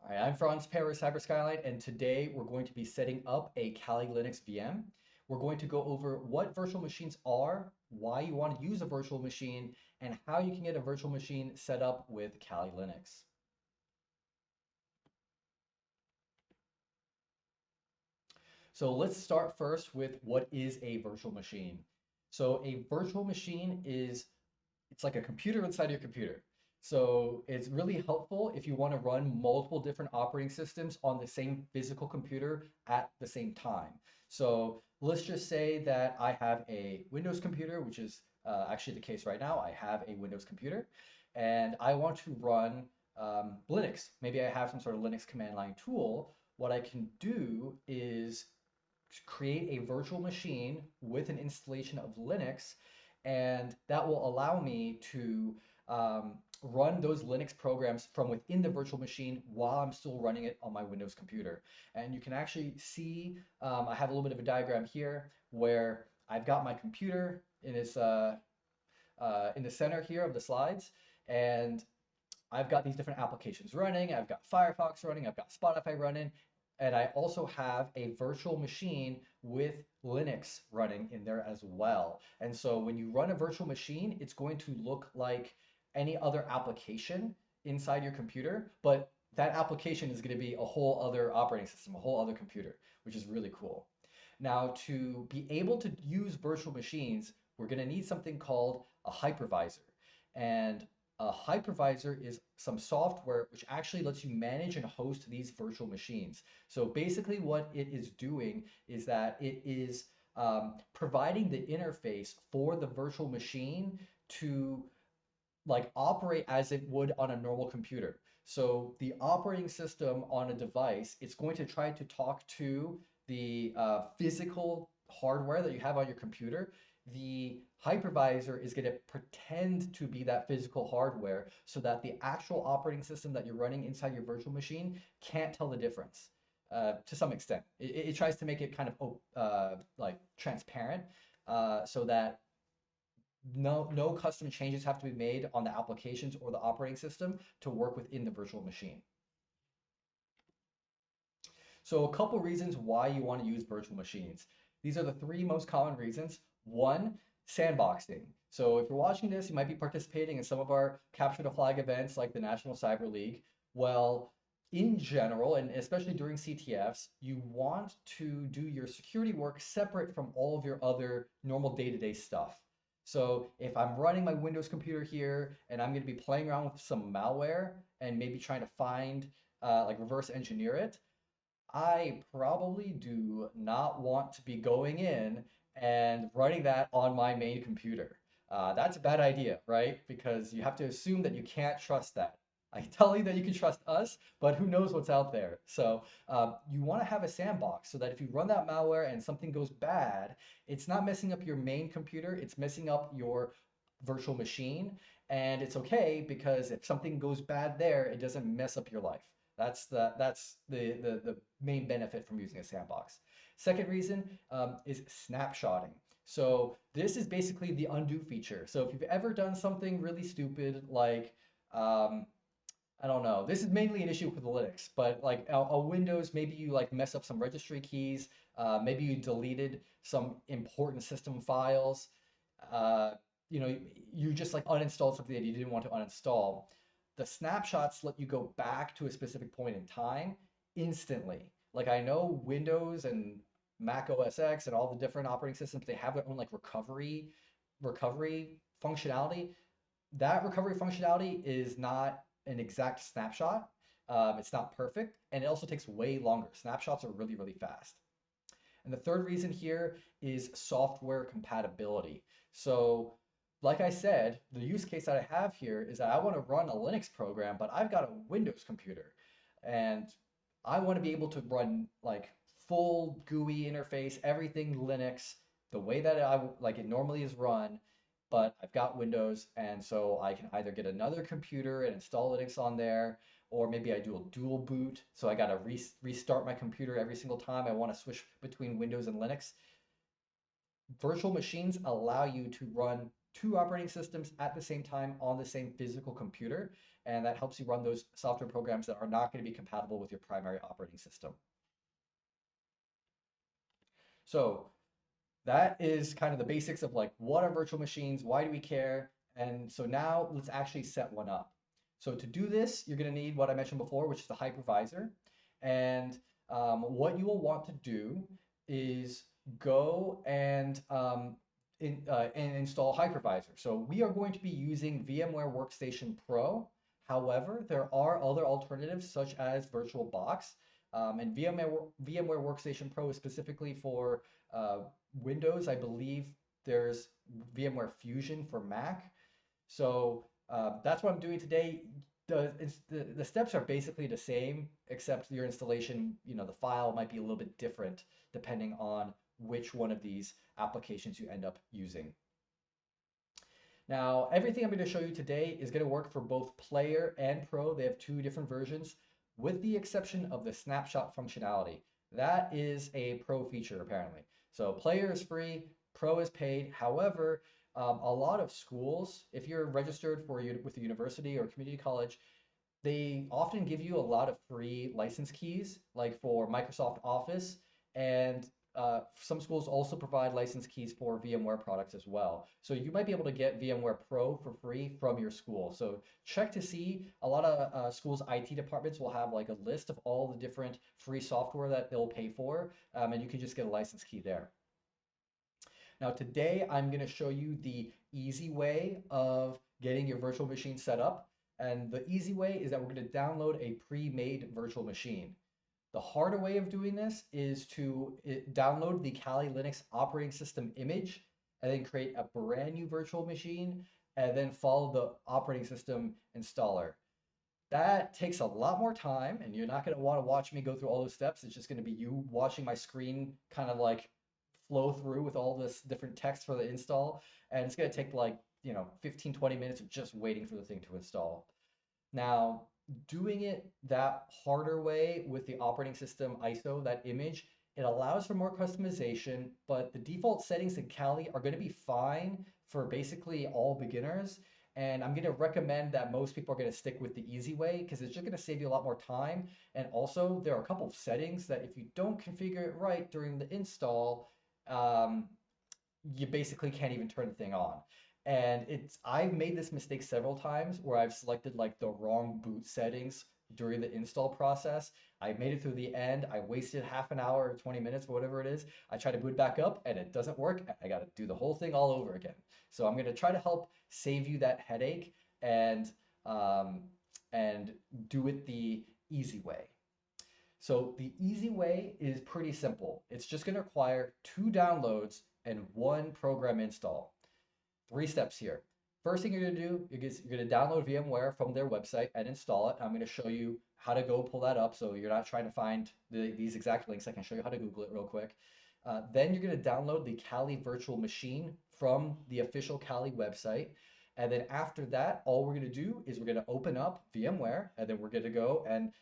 All right, I'm Franz Pear with Skyline, and today we're going to be setting up a Kali Linux VM. We're going to go over what virtual machines are, why you want to use a virtual machine, and how you can get a virtual machine set up with Kali Linux. So let's start first with what is a virtual machine. So a virtual machine is it's like a computer inside your computer. So it's really helpful if you want to run multiple different operating systems on the same physical computer at the same time. So let's just say that I have a Windows computer, which is actually the case right now. I have a Windows computer and I want to run Linux. Maybe I have some sort of Linux command line tool. What I can do is create a virtual machine with an installation of Linux, and that will allow me to run those Linux programs from within the virtual machine while I'm still running it on my Windows computer. And you can actually see, I have a little bit of a diagram here where I've got my computer in the center here of the slides, and I've got these different applications running. I've got Firefox running. I've got Spotify running. And I also have a virtual machine with Linux running in there as well. And so when you run a virtual machine, it's going to look like any other application inside your computer, but that application is going to be a whole other operating system, a whole other computer, which is really cool. Now, to be able to use virtual machines, we're going to need something called a hypervisor. And a hypervisor is some software which actually lets you manage and host these virtual machines. So basically what it is doing is that it is providing the interface for the virtual machine to like operate as it would on a normal computer. So the operating system on a device, it's going to try to talk to the physical hardware that you have on your computer. The hypervisor is going to pretend to be that physical hardware so that the actual operating system that you're running inside your virtual machine can't tell the difference to some extent. It tries to make it kind of like transparent so that no custom changes have to be made on the applications or the operating system to work within the virtual machine. So a couple reasons why you want to use virtual machines. These are the three most common reasons. One, sandboxing. So if you're watching this, you might be participating in some of our capture the flag events like the National Cyber League. Well, in general, and especially during CTFs, you want to do your security work separate from all of your other normal day-to-day stuff. So if I'm running my Windows computer here and I'm going to be playing around with some malware and maybe trying to find like reverse engineer it, I probably do not want to be going in and running that on my main computer. That's a bad idea, right? Because you have to assume that you can't trust that. I can tell you that you can trust us, but who knows what's out there. So you want to have a sandbox so that if you run that malware and something goes bad, it's not messing up your main computer, it's messing up your virtual machine. And it's okay because if something goes bad there, it doesn't mess up your life. That's the main benefit from using a sandbox. Second reason is snapshotting. So this is basically the undo feature. So if you've ever done something really stupid like um, I don't know. This is mainly an issue with Linux, but like a Windows, maybe you like mess up some registry keys. Maybe you deleted some important system files. Uh, you just like uninstalled something that you didn't want to uninstall. The snapshots let you go back to a specific point in time instantly. Like I know Windows and Mac OS X and all the different operating systems, they have their own like recovery functionality. That recovery functionality is not an exact snapshot. It's not perfect, and it also takes way longer. Snapshots are really, really fast. And the third reason here is software compatibility. So, like I said, the use case that I have here is that I want to run a Linux program, but I've got a Windows computer. And I want to be able to run like full GUI interface, everything Linux, the way that I like it normally is run, but I've got Windows, and so I can either get another computer and install Linux on there, or maybe I do a dual boot, so I got to restart my computer every single time I want to switch between Windows and Linux. Virtual machines allow you to run two operating systems at the same time on the same physical computer, and that helps you run those software programs that are not going to be compatible with your primary operating system. So that is kind of the basics of like what are virtual machines, why do we care? And so now let's actually set one up. So to do this, you're going to need what I mentioned before, which is the hypervisor. And what you will want to do is go and install hypervisor. So we are going to be using VMware Workstation Pro. However, there are other alternatives such as VirtualBox. And VMware Workstation Pro is specifically for Windows. I believe there's VMware Fusion for Mac. So that's what I'm doing today. The steps are basically the same, except your installation, the file might be a little bit different depending on which one of these applications you end up using. Now, everything I'm going to show you today is going to work for both Player and Pro. They have two different versions, with the exception of the snapshot functionality. That is a Pro feature, apparently. So Player is free, Pro is paid. However, a lot of schools, if you're registered with a university or community college, they often give you a lot of free license keys, like for Microsoft Office, and some schools also provide license keys for VMware products as well. So you might be able to get VMware Pro for free from your school. So check to see. A lot of schools' IT departments will have like a list of all the different free software that they'll pay for, and you can just get a license key there. Now today I'm going to show you the easy way of getting your virtual machine set up. And the easy way is that we're going to download a pre-made virtual machine. The harder way of doing this is to download the Kali Linux operating system image and then create a brand new virtual machine and then follow the operating system installer. That takes a lot more time, and you're not going to want to watch me go through all those steps. It's just going to be you watching my screen kind of like flow through with all this different text for the install. And it's going to take like, 15, 20 minutes of just waiting for the thing to install. Now, doing it that harder way with the operating system ISO, that image, it allows for more customization, but the default settings in Kali are going to be fine for basically all beginners. And I'm going to recommend that most people are going to stick with the easy way because it's just going to save you a lot more time. And also, there are a couple of settings that if you don't configure it right during the install, you basically can't even turn the thing on. And I've made this mistake several times where I've selected like the wrong boot settings during the install process. I made it through the end. I wasted half an hour or 20 minutes or whatever it is. I try to boot back up and it doesn't work. I got to do the whole thing all over again. So I'm going to try to help save you that headache um, and do it the easy way. So the easy way is pretty simple. It's just going to require 2 downloads and 1 program install. 3 steps here. First thing you're going to do, you're going to download VMware from their website and install it. I'm going to show you how to go pull that up so you're not trying to find these exact links. I can show you how to Google it real quick. Then you're going to download the Kali virtual machine from the official Kali website. And then after that, all we're going to do is we're going to open up VMware, and then we're going to go and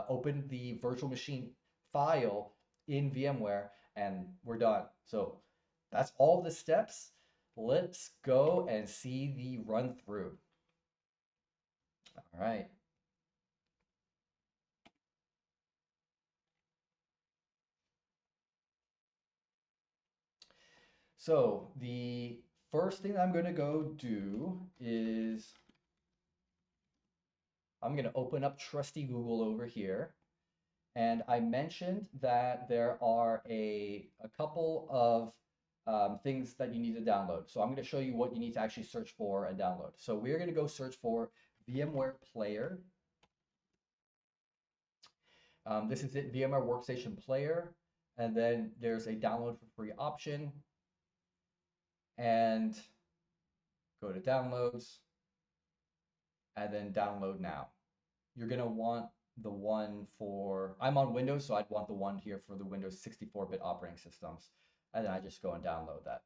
open the virtual machine file in VMware, and we're done. So that's all the steps. Let's go and see the run through. All right. So the first thing I'm going to go do is I'm going to open up trusty Google over here. And I mentioned that there are a couple of things that you need to download. So I'm going to show you what you need to actually search for and download. So we're going to go search for VMware Player. This is it, VMware Workstation Player. And then there's a download for free option. And go to downloads and then download now. You're going to want the one for, I'm on Windows, so I'd want the one here for the Windows 64-bit operating systems. And then I just go and download that.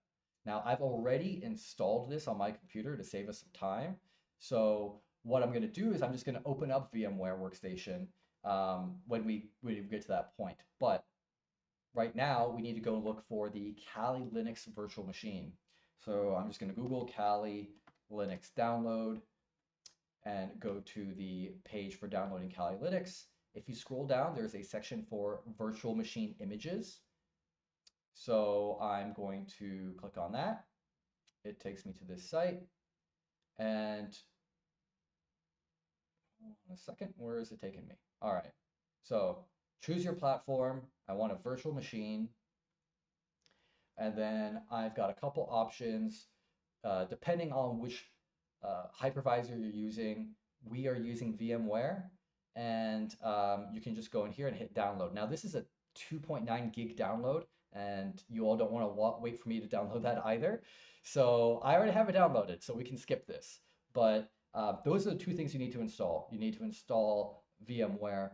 Now, I've already installed this on my computer to save us some time. So what I'm going to do is I'm just going to open up VMware Workstation when we get to that point. But right now, we need to go look for the Kali Linux virtual machine. So I'm just going to Google Kali Linux download. and go to the page for downloading Kali Linux. If you scroll down, there's a section for virtual machine images. So I'm going to click on that. It takes me to this site. And a second, where is it taking me? All right. So choose your platform. I want a virtual machine. And then I've got a couple options depending on which hypervisor you're using. We are using VMware, and you can just go in here and hit download. Now, this is a 2.9 gig download, and you all don't want to wait for me to download that either. So I already have it downloaded, so we can skip this. But those are the two things you need to install. You need to install VMware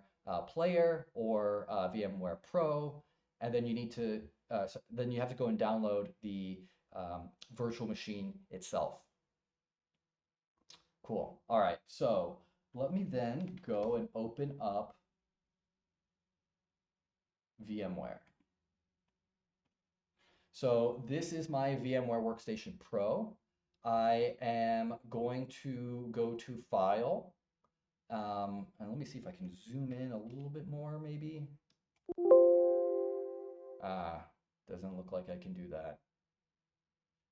Player or VMware Pro, and then you need to then you have to go and download the virtual machine itself. Cool. All right. So let me then go and open up VMware. So this is my VMware Workstation Pro. I am going to go to File. And let me see if I can zoom in a little bit more, maybe. Ah, doesn't look like I can do that.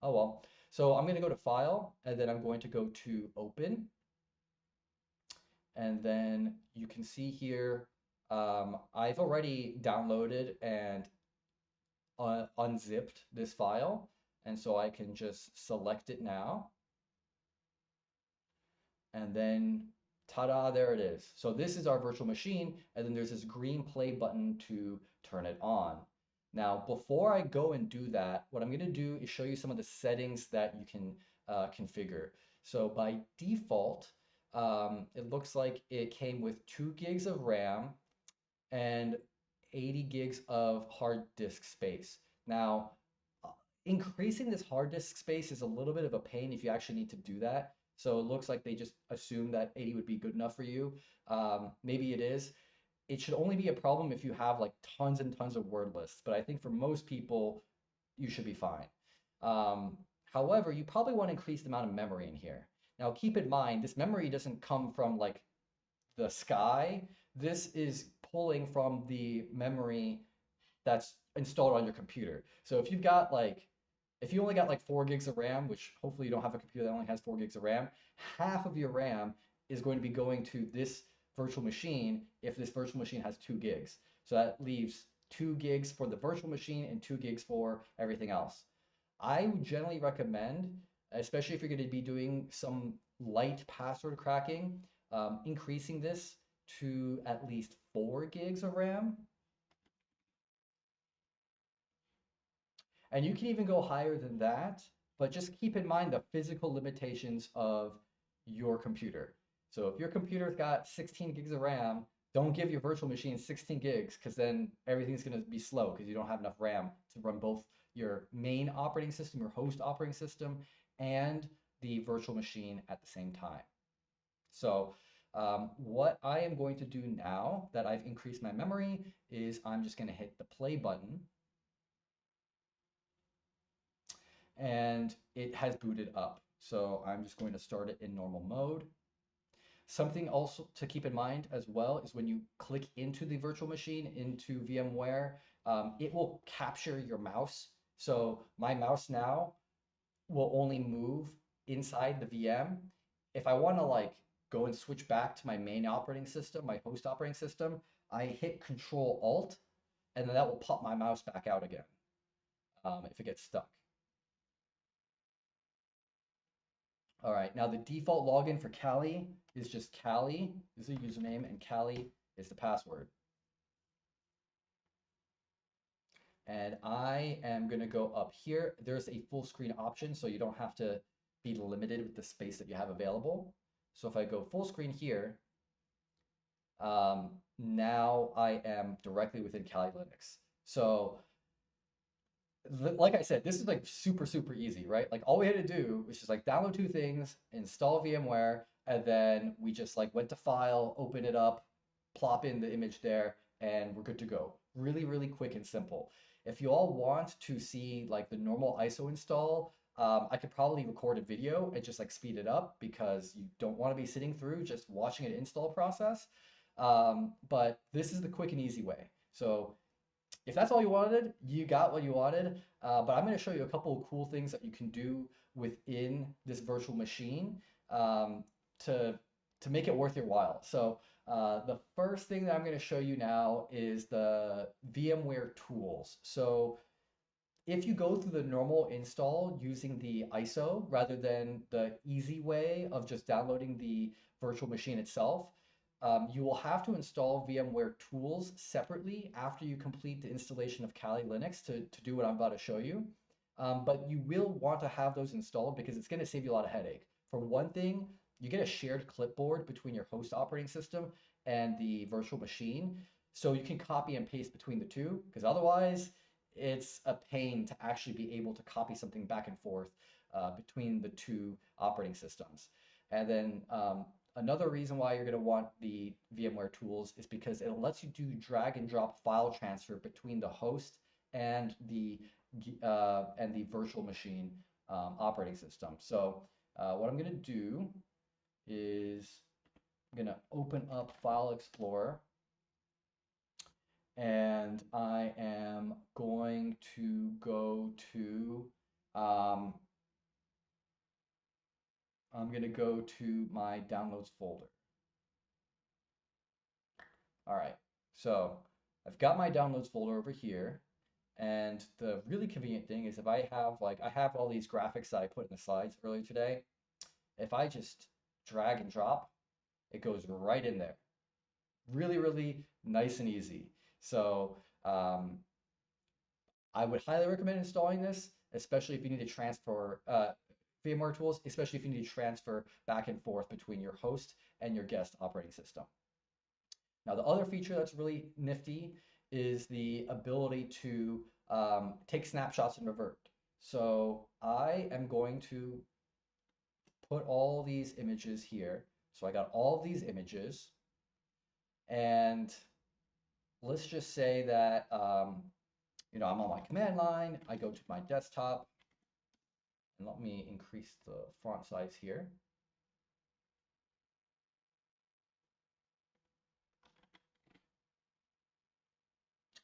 Oh well. So I'm going to go to File, and then I'm going to go to Open. And then you can see here, I've already downloaded and unzipped this file. And so I can just select it now. And then ta-da, there it is. So this is our virtual machine. And then there's this green play button to turn it on. Now, before I go and do that, what I'm going to do is show you some of the settings that you can configure. So by default, it looks like it came with 2 gigs of RAM and 80 gigs of hard disk space. Now, increasing this hard disk space is a little bit of a pain if you actually need to do that. So it looks like they just assume that 80 would be good enough for you. Maybe it is. It should only be a problem if you have like tons and tons of word lists, but I think for most people, you should be fine. However, you probably want to increase the amount of memory in here. Now, keep in mind, this memory doesn't come from like the sky. This is pulling from the memory that's installed on your computer. So if you've got like, if you only got like 4 gigs of RAM, which hopefully you don't have a computer that only has 4 gigs of RAM, half of your RAM is going to be going to this virtual machine if this virtual machine has 2 gigs. So that leaves 2 gigs for the virtual machine and 2 gigs for everything else. I would generally recommend, especially if you're going to be doing some light password cracking, increasing this to at least 4 gigs of RAM. And you can even go higher than that, but just keep in mind the physical limitations of your computer. So if your computer's got 16 gigs of RAM, don't give your virtual machine 16 gigs because then everything's going to be slow because you don't have enough RAM to run both your main operating system, your host operating system, and the virtual machine at the same time. So what I am going to do now that I've increased my memory is I'm just going to hit the play button, and it has booted up. So I'm just going to start it in normal mode. Something also to keep in mind as well is when you click into the virtual machine, into VMware, it will capture your mouse. So my mouse now will only move inside the VM. If I want to like go and switch back to my main operating system, my host operating system, I hit Control Alt, and then that will pop my mouse back out again if it gets stuck. All right, now the default login for Kali is just Kali is the username and Kali is the password. And I am gonna go up here. There's a full screen option, so you don't have to be limited with the space that you have available. So if I go full screen here, now I am directly within Kali Linux. So like I said, this is like super, super easy, right? Like all we had to do was just like download 2 things, install VMware, and then we just like went to File, open it up, plop in the image there, and we're good to go. Really, really quick and simple. If you all want to see like the normal ISO install, I could probably record a video and just like speed it up because you don't want to be sitting through just watching an install process. But this is the quick and easy way. So if that's all you wanted, you got what you wanted. But I'm going to show you a couple of cool things that you can do within this virtual machine um, to to make it worth your while. So the first thing that I'm going to show you now is the VMware tools. So if you go through the normal install using the ISO rather than the easy way of just downloading the virtual machine itself, you will have to install VMware tools separately after you complete the installation of Kali Linux to do what I'm about to show you. But you will want to have those installed because it's going to save you a lot of headache. For one thing, you get a shared clipboard between your host operating system and the virtual machine. So you can copy and paste between the two because otherwise, it's a pain to actually be able to copy something back and forth between the two operating systems. And then another reason why you're going to want the VMware tools is because it lets you do drag and drop file transfer between the host and the virtual machine operating system. So what I'm going to do is I'm going to open up File Explorer and I am going to go to um, I'm going to go to my downloads folder. All right, so I've got my downloads folder over here. And the really convenient thing is if I have I have all these graphics that I put in the slides earlier today. If I just drag and drop, it goes right in there. Really, really nice and easy. So I would highly recommend installing this, especially if you need to transfer VMware tools, especially if you need to transfer back and forth between your host and your guest operating system. Now, the other feature that's really nifty is the ability to take snapshots and revert. So I am going to put all these images here. So I got all these images, and let's just say that I'm on my command line. I go to my desktop, and let me increase the font size here.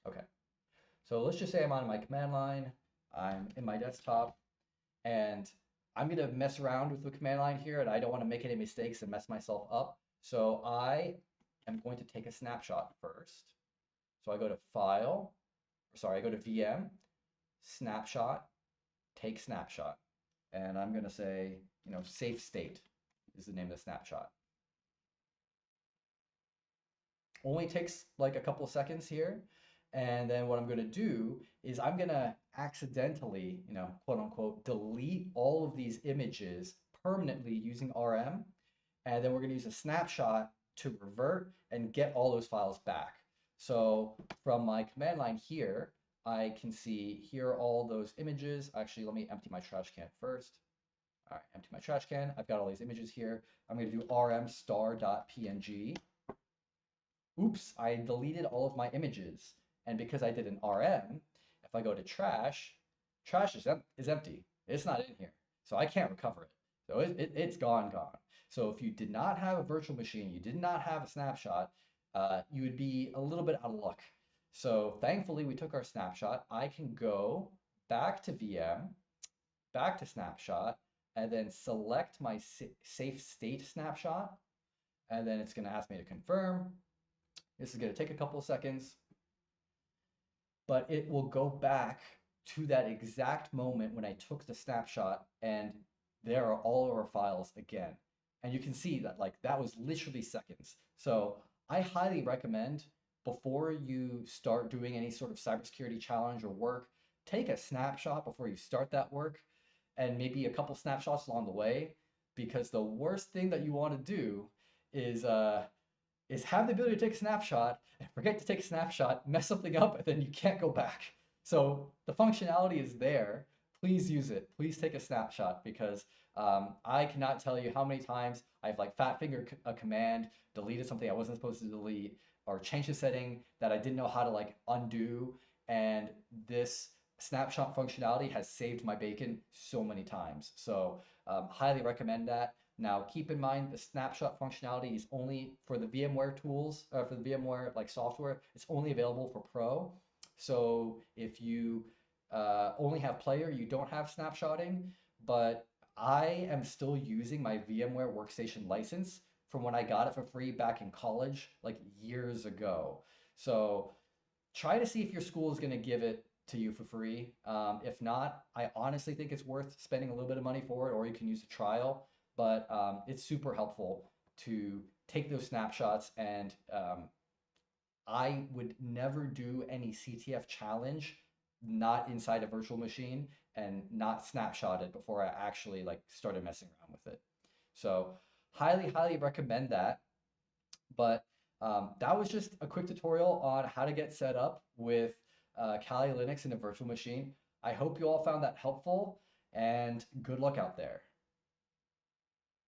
Okay, so let's just say I'm on my command line. I'm in my desktop, and I'm going to mess around with the command line here, and I don't want to make any mistakes and mess myself up. So I am going to take a snapshot first. So I go to File, I go to VM, Snapshot, Take Snapshot. And I'm going to say, safe state is the name of the snapshot. Only takes like a couple of seconds here. And then what I'm going to do is I'm going to accidentally, quote unquote, delete all of these images permanently using RM. And then we're going to use a snapshot to revert and get all those files back. So from my command line here, I can see here are all those images. Actually, let me empty my trash can first. All right, empty my trash can. I've got all these images here. I'm going to do rm star.png. Oops, I deleted all of my images. And because I did an RM, if I go to trash, trash is empty. It's not in here. So I can't recover it. So it's gone. So if you did not have a virtual machine, you did not have a snapshot, you would be a little bit out of luck. So thankfully, we took our snapshot. I can go back to VM, back to snapshot, and then select my safe state snapshot. And then it's going to ask me to confirm. This is going to take a couple of seconds, but it will go back to that exact moment when I took the snapshot, and there are all of our files again. And you can see that that was literally seconds. So I highly recommend before you start doing any sort of cybersecurity challenge or work, take a snapshot before you start that work and maybe a couple snapshots along the way, because the worst thing that you want to do is have the ability to take a snapshot and forget to take a snapshot, mess something up, and then you can't go back. So the functionality is there. Please use it. Please take a snapshot because I cannot tell you how many times I've fat fingered a command, deleted something I wasn't supposed to delete, or changed a setting that I didn't know how to undo. And this snapshot functionality has saved my bacon so many times. So highly recommend that. Now keep in mind the snapshot functionality is only for the VMware tools, for the VMware like software. It's only available for Pro. So if you only have player, you don't have snapshotting. But I am still using my VMware workstation license from when I got it for free back in college, like years ago. So try to see if your school is going to give it to you for free. If not, I honestly think it's worth spending a little bit of money for it, or you can use a trial. But it's super helpful to take those snapshots. And I would never do any CTF challenge not inside a virtual machine and not snapshot it before I actually like started messing around with it. So highly recommend that. But that was just a quick tutorial on how to get set up with Kali Linux in a virtual machine. I hope you all found that helpful and good luck out there.